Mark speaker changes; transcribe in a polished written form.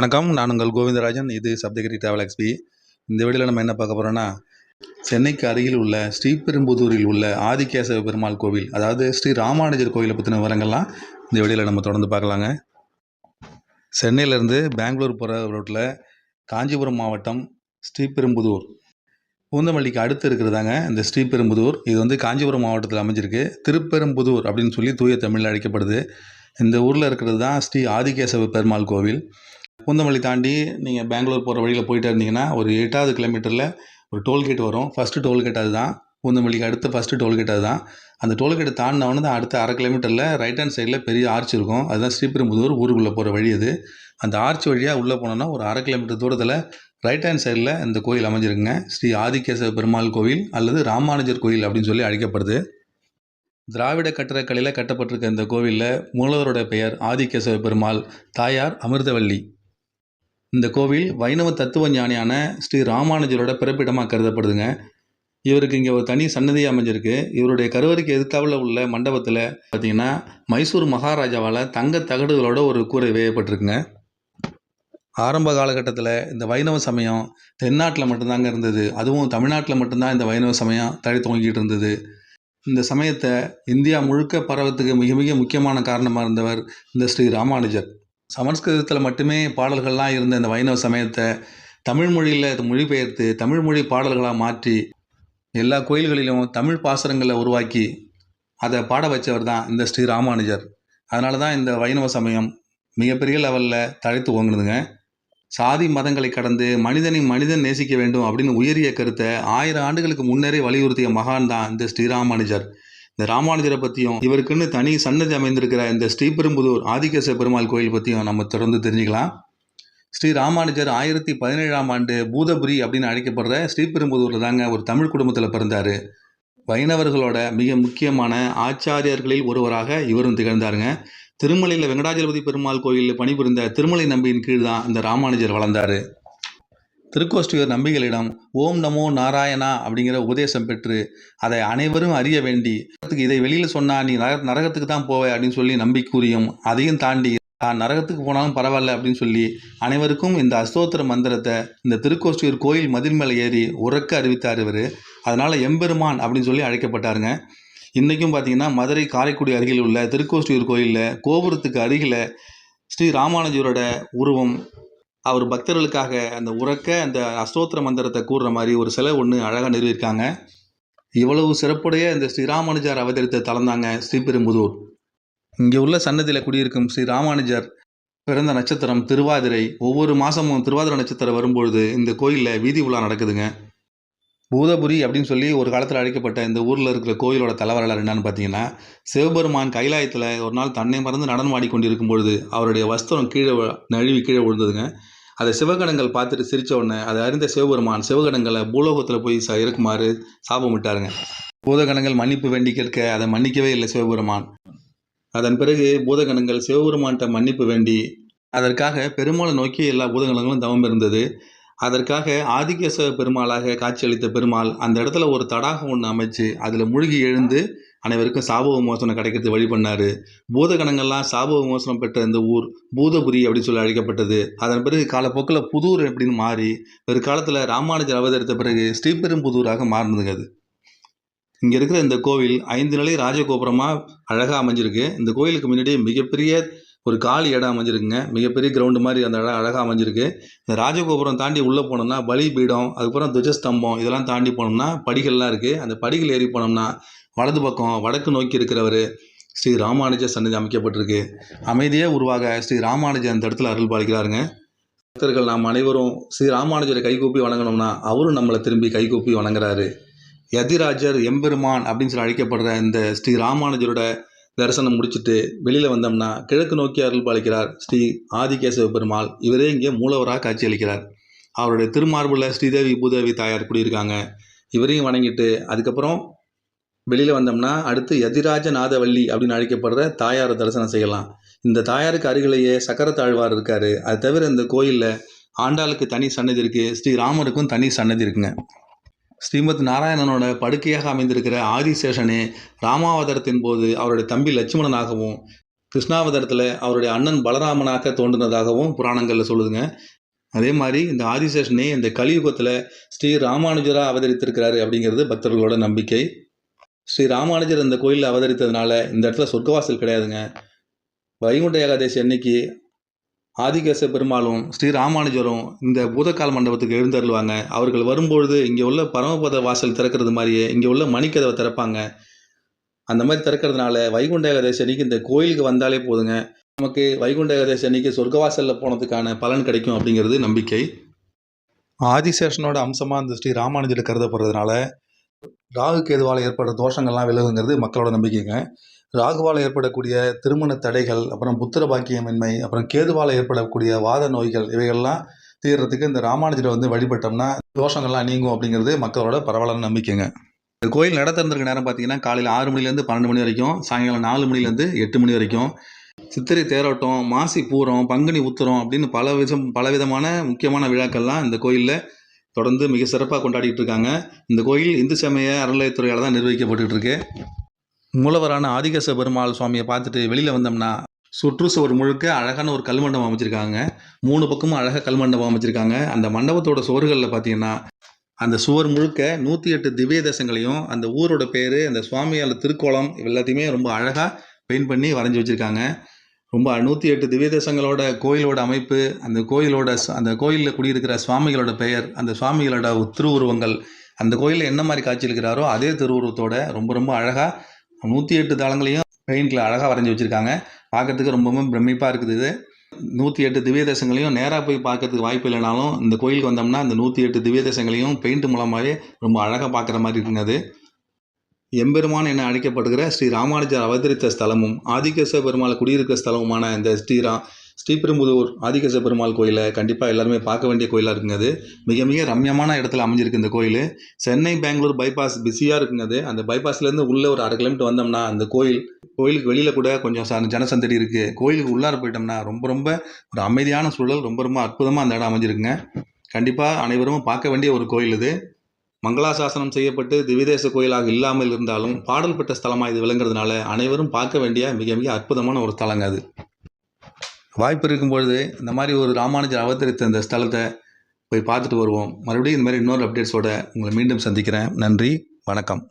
Speaker 1: வணக்கம். நான் உங்கள் கோவிந்தராஜன். இது சப்தகிரி டிராவல் எக்ஸ்பி. இந்த வீடியோவில் நம்ம என்ன பார்க்க போகிறோன்னா, சென்னைக்கு அருகில் உள்ள ஸ்ரீபெரும்புதூரில் உள்ள ஆதிகேசவ பெருமாள் கோவில், அதாவது ஸ்ரீ ராமானுஜர் கோவிலை பற்றின விவரங்கள்லாம் இந்த வீடியோவில் நம்ம தொடர்ந்து பார்க்கலாங்க. சென்னையிலேருந்து பெங்களூர் போகிற ரோட்டில் காஞ்சிபுரம் மாவட்டம் ஸ்ரீபெரும்புதூர் பூந்தமல்லிக்கு அடுத்து இருக்கிறதாங்க இந்த ஸ்ரீபெரும்புதூர். இது வந்து காஞ்சிபுரம் மாவட்டத்தில் அமைஞ்சிருக்கு. திருப்பெரும்புதூர் அப்படின்னு சொல்லி தூய தமிழில் அழைக்கப்படுது. இந்த ஊரில் இருக்கிறது தான் ஸ்ரீ ஆதிகேசவ பெருமாள் கோவில். பூந்தமல்லி தாண்டி நீங்கள் பெங்களூர் போகிற வழியில் போயிட்டு இருந்தீங்கன்னா ஒரு 8வது கிலோமீட்டரில் ஒரு டோல்கேட் வரும். ஃபஸ்ட்டு டோல்கேட் அதுதான். பூந்தமல்லிக்கு அடுத்து ஃபஸ்ட்டு டோல்கேட் அதுதான். அந்த டோல்கேட்டை தாண்டினவொன்னே தான் அடுத்த 1/2 கிலோமீட்டரில் ரைட் ஹேண்ட் சைடில் பெரிய ஆர்ச் இருக்கும். அதுதான் ஸ்ரீபெரும்புதூர் ஊருக்குள்ளே போகிற வழி அது. அந்த ஆர்ச் வழியாக உள்ளே போனோன்னா ஒரு 1/2 கிலோமீட்டர் தூரத்தில் ரைட் ஹேண்ட் சைடில் இந்த கோயில் அமைஞ்சிருக்குங்க. ஸ்ரீ ஆதிகேசவ பெருமாள் கோவில் அல்லது ராமானுஜர் கோயில் அப்படின்னு சொல்லி அழைக்கப்படுது. திராவிட கட்டடக்கலையில் கட்டப்பட்டிருக்க இந்த கோவிலில் மூலவரோட பெயர் ஆதிகேசவ பெருமாள், தாயார் அமிர்தவல்லி. இந்த கோவில் வைணவ தத்துவ ஞானியான ஸ்ரீ ராமானுஜரோட பிறப்பிடமாக கருதப்படுதுங்க. இவருக்கு இங்கே ஒரு தனி சன்னதி அமைஞ்சிருக்கு. இவருடைய கருவறைக்கு எதிர்த்தாவில் உள்ள மண்டபத்தில் பார்த்திங்கன்னா மைசூர் மகாராஜாவால் தங்க தகடுகளோட ஒரு கூரை வேயப்பட்டிருக்குங்க. ஆரம்ப காலகட்டத்தில் இந்த வைணவ சமயம் தென்னாட்டில் மட்டும்தாங்க இருந்தது. அதுவும் தமிழ்நாட்டில் மட்டும்தான் இந்த வைணவ சமயம் தழைத்தோங்கிட்டு இருந்தது. இந்த சமயத்தை இந்தியா முழுக்க பரவத்துக்கு மிக மிக முக்கியமான காரணமாக இருந்தவர் இந்த ஸ்ரீ ராமானுஜர். சமஸ்கிருதத்தில் மட்டுமே பாடல்கள்லாம் இருந்த இந்த வைணவ சமயத்தை தமிழ் மொழியில் மொழிபெயர்த்து தமிழ் மொழி பாடல்களாக மாற்றி எல்லா கோயில்களிலும் தமிழ் பாசுரங்களை உருவாக்கி அதை பாட வச்சவர் தான் இந்த ஸ்ரீ ராமானுஜர். அதனால தான் இந்த வைணவ சமயம் மிகப்பெரிய லெவலில் தழைத்து ஓங்குனுதுங்க. சாதி மதங்களை கடந்து மனிதனை மனிதன் நேசிக்க வேண்டும் அப்படின்னு உயரிய கருத்தை 1000 ஆண்டுகளுக்கு முன்னரே வலியுறுத்திய மகான் தான் இந்த ஸ்ரீராமானுஜர். இந்த ராமானுஜரை பற்றியும் இவருக்குன்னு தனி சன்னதி அமைந்திருக்கிற இந்த ஸ்ரீபெரும்புதூர் ஆதிகேசவ பெருமாள் கோயில் பற்றியும் நம்ம தொடர்ந்து தெரிஞ்சுக்கலாம். ஸ்ரீ ராமானுஜர் 1017ஆம் ஆண்டு பூதபுரி அப்படின்னு அழைக்கப்படுற ஸ்ரீபெரும்புதூரில் தாங்க ஒரு தமிழ் குடும்பத்தில் பிறந்தார். வைணவர்களோட மிக முக்கியமான ஆச்சாரியர்களில் ஒருவராக இவரும் திகழ்ந்தாருங்க. திருமலையில் வெங்கடாஜலபதி பெருமாள் கோயிலில் பணிபுரிந்த திருமலை நம்பியின் கீழ் தான் இந்த ராமானுஜர் வளர்ந்தார். திருக்கோஷ்டியூர் நம்பிகளிடம் ஓம் நமோ நாராயணா அப்படிங்கிற உபதேசம் பெற்று அதை அனைவரும் அறிய வேண்டி இதை வெளியில் சொன்னால் நீ நரகத்துக்கு தான் போவே அப்படின்னு சொல்லி நம்பி கூறியும் அதையும் தாண்டி நான் நரகத்துக்கு போனாலும் பரவாயில்ல அப்படின்னு சொல்லி அனைவருக்கும் இந்த அஸ்தோத்திர மந்திரத்தை இந்த திருக்கோஷ்டியூர் கோயில் மதில் மேலே ஏறி உறக்க அறிவித்தார் இவர். அதனால் எம்பெருமான் அப்படின்னு சொல்லி அழைக்கப்பட்டாருங்க. இன்றைக்கும் பார்த்தீங்கன்னா மதுரை காரைக்குடி அருகில் உள்ள திருக்கோஷ்டியூர் கோயிலில் கோபுரத்துக்கு அருகில் ஸ்ரீ ராமானுஜரோட உருவம், அவர் பக்தர்களுக்காக அந்த உறக்க அந்த அஸ்தோத்திர மந்திரத்தை கூறுற மாதிரி ஒரு சிலை ஒன்று அழகாக நிறுவியிருக்காங்க. இவ்வளவு சிறப்புடைய இந்த ஸ்ரீ ராமானுஜர் அவதரித்த தலந்தாங்க ஸ்ரீபெரும்புதூர். இங்கே உள்ள சன்னதியில் குடியிருக்கும் ஸ்ரீ ராமானுஜர் பிறந்த நட்சத்திரம் திருவாதிரை. ஒவ்வொரு மாதமும் திருவாதிரை நட்சத்திரம் வரும்பொழுது இந்த கோயிலில் வீதி உலா நடக்குதுங்க. பூதபுரி அப்படின்னு சொல்லி ஒரு காலத்தில் அழைக்கப்பட்ட இந்த ஊரில் இருக்கிற கோயிலோட தலைவரலாறு என்னன்னு பார்த்தீங்கன்னா, சிவபெருமான் கைலாயத்தில் ஒரு நாள் தன்னை மறந்து நடனம் ஆடிக்கொண்டிருக்கும் பொழுது அவருடைய வஸ்திரம் நழுவி கீழே விழுந்ததுங்க. அதை சிவகணங்கள் பார்த்துட்டு சிரித்த உடனே அதை அறிந்த சிவபெருமான் சிவகணங்களை பூலோகத்தில் போய் இருக்குமாறு சாபமிட்டாருங்க. பூதகணங்கள் மன்னிப்பு வேண்டி கேட்க அதை மன்னிக்கவே இல்லை சிவபெருமான். அதன் பிறகு பூதகணங்கள் சிவபெருமான்கிட்ட மன்னிப்பு வேண்டி அதற்காக பெருமாளை நோக்கி எல்லா பூதகணங்களும் தவம் இருந்தது. அதற்காக ஆதிகேசவ பெருமாளாக காட்சியளித்த பெருமாள் அந்த இடத்துல ஒரு தடாகம் ஒன்று அமைச்சு அதில் மூழ்கி எழுந்து அனைவருக்கும் சாப விமோசனம் கிடைக்கிறது வழி பண்ணார். பூதகணங்கள்லாம் சாப விமோசனம் பெற்ற இந்த ஊர் பூதபுரி அப்படின்னு சொல்லி அழைக்கப்பட்டது. அதன் பிறகு காலப்போக்கில் புதூர் அப்படின்னு மாறி ஒரு காலத்தில் ராமானுஜர் அவதரித்த பிறகு ஸ்ரீபெரும்புதூராக மாறினதுங்க. அது இங்கே இருக்கிற இந்த கோவில் 5 நிலை ராஜகோபுரமாக அழகாக அமைஞ்சிருக்கு. இந்த கோயிலுக்கு முன்னாடியே மிகப்பெரிய ஒரு காலி இடம் அமைஞ்சிருக்குங்க. மிகப்பெரிய கிரவுண்டு மாதிரி அந்த இடம் அழகாக அமைஞ்சிருக்கு. இந்த ராஜகோபுரம் தாண்டி உள்ளே போனோம்னா பலி பீடம், அதுக்கப்புறம் துவஜஸ்தம்பம் இதெல்லாம் தாண்டி போனோம்னா படிகள்லாம் இருக்குது. அந்த படிகள் ஏறி போனோம்னா வலது பக்கம் வடக்கு நோக்கி இருக்கிறவர் ஸ்ரீ ராமானுஜர் சன்னதி அமைக்கப்பட்டிருக்கு. அமைதியே உருவாக ஸ்ரீ ராமானுஜர் அந்த இடத்துல அருள் பாலிக்கிறாருங்க. பக்தர்கள் நாம் அனைவரும் ஸ்ரீ ராமானுஜரை கைகூப்பி வணங்கணும்னா அவரும் நம்மளை திரும்பி கைகூப்பி வணங்குறாரு. யதிராஜர் எம்பெருமான் அப்படின்னு சொல்லி அழைக்கப்படுற இந்த ஸ்ரீ ராமானுஜரோட தரிசனம் முடிச்சுட்டு வெளியில் வந்தோம்னா கிழக்கு நோக்கி அருள் பாலிக்கிறார் ஸ்ரீ ஆதிகேசவ பெருமாள். இவரே இங்கே மூலவராக காட்சியளிக்கிறார். அவருடைய திருமார்புல ஸ்ரீதேவி பூதேவி தாயார் குடியிருக்காங்க. இவரையும் வணங்கிட்டு அதுக்கப்புறம் வெளியில் வந்தோம்னா அடுத்து யதிராஜ நாதவல்லி அப்படின்னு அழைக்கப்படுற தாயாரை தரிசனம் செய்யலாம். இந்த தாயாருக்கு அருகிலேயே சக்கரத்தாழ்வார் இருக்கார். அது தவிர இந்த கோயிலில் ஆண்டாளுக்கு தனி சன்னதி இருக்குது. ஸ்ரீராமருக்கும் தனி சன்னதி இருக்குங்க. ஸ்ரீமத் நாராயணனோட படுக்கையாக அமைந்திருக்கிற ஆதிசேஷனே ராமாவதாரத்தின் போது அவருடைய தம்பி லட்சுமணனாகவும் கிருஷ்ணாவதாரத்தில் அவருடைய அண்ணன் பலராமனாக தோன்றினதாகவும் புராணங்களில் சொல்லுதுங்க. அதே மாதிரி இந்த ஆதிசேஷனே இந்த கலியுகத்தில் ஸ்ரீ ராமானுஜராக அவதரித்திருக்கிறாரு அப்படிங்கிறது பக்தர்களோட நம்பிக்கை. ஸ்ரீ ராமானுஜர் இந்த கோயிலில் அவதரித்ததுனால இந்த இடத்துல சொர்க்கவாசல் கிடையாதுங்க. வைகுண்ட ஏகாதசி அன்னைக்கு ஆதிகேச பெருமாளும் ஸ்ரீ ராமானுஜரும் இந்த பூதக்கால் மண்டபத்துக்கு எழுந்தருள்வாங்க. அவர்கள் வரும்பொழுது இங்கே உள்ள பரமபத வாசல் திறக்கிறது மாதிரியே இங்கே உள்ள மணிக்கதவை திறப்பாங்க. அந்த மாதிரி திறக்கிறதுனால வைகுண்ட ஏகாதசி அன்னைக்கு இந்த கோயிலுக்கு வந்தாலே போதுங்க, நமக்கு வைகுண்ட ஏகாதசி அன்னைக்கு சொர்க்கவாசலில் போனதுக்கான பலன் கிடைக்கும் அப்படிங்கிறது நம்பிக்கை. ஆதிசேஷனோட அம்சமாக இந்த ஸ்ரீ ராமானுஜர் கருதப்படுறதுனால ராகு கேதுவால் ஏற்படுற தோஷங்கள்லாம் விலகுங்கிறது மக்களோட நம்பிக்கைங்க. ராகுவால் ஏற்படக்கூடிய திருமண தடைகள், அப்புறம் புத்திர பாக்கியமின்மை, அப்புறம் கேதுவால் ஏற்படக்கூடிய வாத நோய்கள் இவைகள்லாம் தீர்றதுக்கு இந்த ராமானுஜரை வழிபட்டோம்னா தோஷங்கள்லாம் நீங்கும் அப்படிங்கிறது மக்களோட பரவலான நம்பிக்கைங்க. இந்த கோயில் நட திறந்திருக்க நேரம் பார்த்தீங்கன்னா காலையில் 6 மணிலேருந்து 12 மணி வரைக்கும், சாயங்காலம் 4 மணிலேருந்து 8 மணி வரைக்கும். சித்திரை தேரோட்டம், மாசி பூரம், பங்குனி உத்திரம் அப்படின்னு பலவிதமான முக்கியமான விழாக்கள்லாம் இந்த கோயிலில் தொடர்ந்து மிக சிறப்பாக கொண்டாடிட்டு இருக்காங்க. இந்த கோயில் இந்து சமய அறநிலையத்துறையால் தான் நிர்வகிக்கப்பட்டு இருக்கு. மூலவரான ஆதிகேச பெருமாள் சுவாமியை பார்த்துட்டு வெளியில் வந்தோம்னா சுற்றுச்சுவர் முழுக்க அழகான ஒரு கல்மண்டபம் அமைச்சிருக்காங்க. 3 பக்கமும் அழகாக கல்மண்டபம் அமைச்சிருக்காங்க. அந்த மண்டபத்தோட சுவர்களில் பார்த்தீங்கன்னா அந்த சுவர் முழுக்க 108 திவ்ய தேசங்களையும், அந்த ஊரோட பேர், அந்த சுவாமியால் திருக்கோலம் எல்லாத்தையுமே ரொம்ப அழகாக பெயிண்ட் பண்ணி வரைஞ்சி வச்சுருக்காங்க. ரொம்ப 108 திவ்ய தேசங்களோட கோயிலோட அமைப்பு, அந்த கோயிலில் குடியிருக்கிற சுவாமிகளோட பெயர், அந்த சுவாமிகளோட திருவுருவங்கள், அந்த கோயிலில் என்ன மாதிரி காட்சியளிக்கிறாரோ அதே திருவுருவத்தோட ரொம்ப ரொம்ப அழகாக 108 தளங்களையும் பெயிண்டில் அழகாக வரைஞ்சி வச்சுருக்காங்க. பார்க்குறதுக்கு ரொம்பவும் பிரமிப்பாக இருக்குது. இது 108 திவ்ய தேசங்களையும் நேராக போய் பார்க்கறதுக்கு வாய்ப்பு இல்லைனாலும் இந்த கோயிலுக்கு வந்தோம்னா இந்த 108 திவ்ய தேசங்களையும் பெயிண்ட் மூலமாகவே ரொம்ப அழகாக பார்க்குற மாதிரி இருக்குங்க. அது எம்பெருமான் என அழைக்கப்படுகிற ஸ்ரீ ராமானுஜர் அவதரித்த ஸ்தலமும் ஆதிகேச பெருமாள் குடியிருக்கிற ஸ்தலமுமான இந்த ஸ்ரீபெரும்புதூர் ஆதிகேச பெருமாள் கோயிலை கண்டிப்பாக எல்லாருமே பார்க்க வேண்டிய கோயிலாக இருக்குங்க. அது மிக மிக ரம்யமான இடத்துல அமைஞ்சிருக்கு இந்த கோயில். சென்னை பெங்களூர் பைபாஸ் பிஸியாக இருக்குங்க. அது அந்த பைபாஸ்லேருந்து உள்ளே ஒரு 1/2 கிலோமீட்டர் வந்தோம்னா அந்த கோயிலுக்கு வெளியில் கூட கொஞ்சம் ஜனசந்தடி இருக்குது. கோயிலுக்கு உள்ளார போயிட்டோம்னா ரொம்ப ரொம்ப ஒரு அமைதியான சூழல், ரொம்ப ரொம்ப அற்புதமாக அந்த இடம் அமைஞ்சிருக்குங்க. கண்டிப்பாக அனைவரும் பார்க்க வேண்டிய ஒரு கோயில் இது. மங்களாசாசனம் செய்யப்பட்டு திவ்யதேச கோயிலாக இல்லாமல் இருந்தாலும் பாடல் பெற்ற ஸ்தலமாக இது விளங்குறதுனால அனைவரும் பார்க்க வேண்டிய மிக மிக அற்புதமான ஒரு ஸ்தலங்க அது. வாய்ப்பு இருக்கும்பொழுது இந்த மாதிரி ஒரு ராமானுஜர் அவதரித்த இந்த ஸ்தலத்தை போய் பார்த்துட்டு வருவோம். மறுபடியும் இந்த மாதிரி இன்னொரு அப்டேட்ஸோட உங்களை மீண்டும் சந்திக்கிறேன். நன்றி, வணக்கம்.